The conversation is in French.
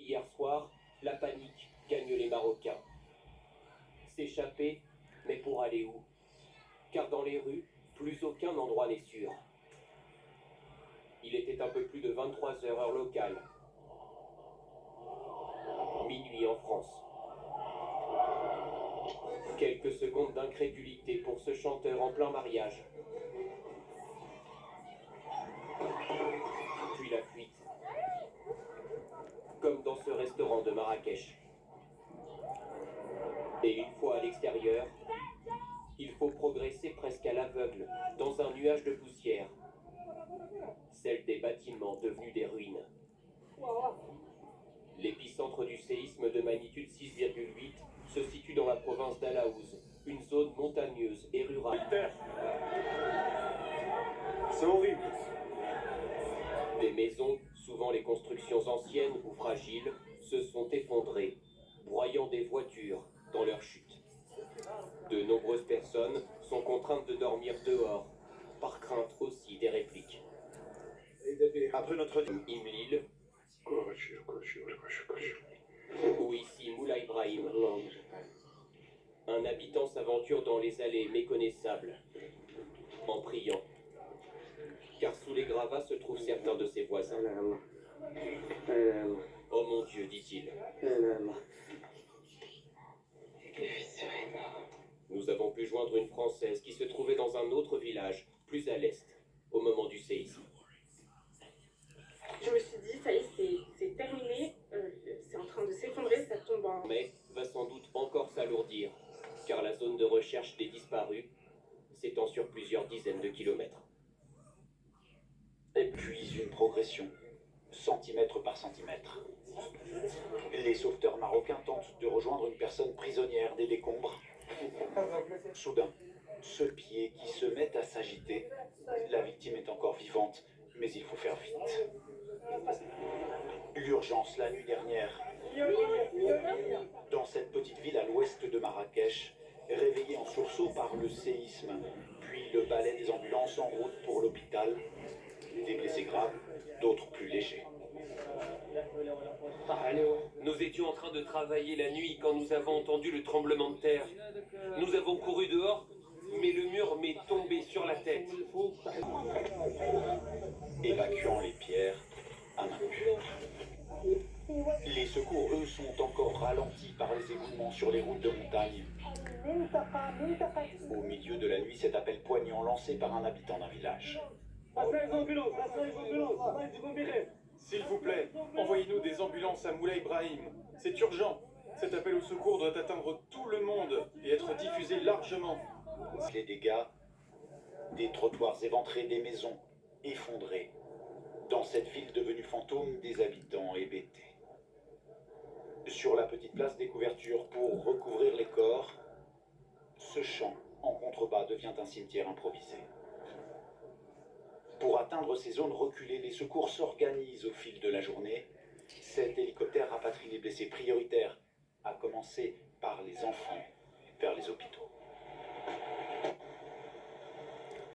hier soir, la panique gagne les Marocains. S'échapper, mais pour aller où? Car dans les rues, plus aucun endroit n'est sûr. Il était un peu plus de 23 heures heure locale. Minuit en France. Quelques secondes d'incrédulité pour ce chanteur en plein mariage. Puis la fuite. Comme dans ce restaurant de Marrakech. Et une fois à l'extérieur, il faut progresser presque à l'aveugle, dans un nuage de poussière. Celle des bâtiments devenus des ruines. L'épicentre du séisme de magnitude 6,8 se situe dans la province d'Alaouz, une zone montagneuse et rurale. C'est horrible. Des maisons, souvent les constructions anciennes ou fragiles, se sont effondrées, broyant des voitures dans leur chute. De nombreuses personnes sont contraintes de dormir dehors, par crainte aussi des répliques. Après notre Imlil, ou ici Moulay Ibrahim, un habitant s'aventure dans les allées méconnaissables, en priant, car sous les gravats se trouvent certains de ses voisins. Oh mon Dieu, dit-il. Nous avons pu joindre une Française qui se trouvait dans un autre village, plus à l'est, au moment du séisme. Je me suis dit, ça y est, c'est terminé, c'est en train de s'effondrer, ça tombe en... Mais va sans doute encore s'alourdir, car la zone de recherche des disparus s'étend sur plusieurs dizaines de kilomètres. Et puis une progression, centimètre par centimètre. Les sauveteurs marocains tentent de rejoindre une personne prisonnière des décombres. Soudain, ce pied qui se met à s'agiter. La victime est encore vivante, mais il faut faire vite. L'urgence la nuit dernière. Dans cette petite ville à l'ouest de Marrakech, réveillée en sursaut par le séisme, puis le balai des ambulances en route pour l'hôpital. Des blessés graves, d'autres plus légers. Nous étions en train de travailler la nuit quand nous avons entendu le tremblement de terre. Nous avons couru dehors, mais le mur m'est tombé sur la tête. Évacuant les pierres à main nue. Les secours, eux, sont encore ralentis par les éboulements sur les routes de montagne. Au milieu de la nuit, cet appel poignant lancé par un habitant d'un village. S'il vous plaît, envoyez-nous des ambulances à Moulay Ibrahim. C'est urgent. Cet appel au secours doit atteindre tout le monde et être diffusé largement. Les dégâts, des trottoirs éventrés, des maisons effondrées. Dans cette ville devenue fantôme, des habitants hébétés. Sur la petite place des couvertures pour recouvrir les corps, ce champ en contrebas devient un cimetière improvisé. Pour atteindre ces zones reculées, les secours s'organisent au fil de la journée. Cet hélicoptère rapatrie les blessés prioritaires, à commencer par les enfants vers les hôpitaux.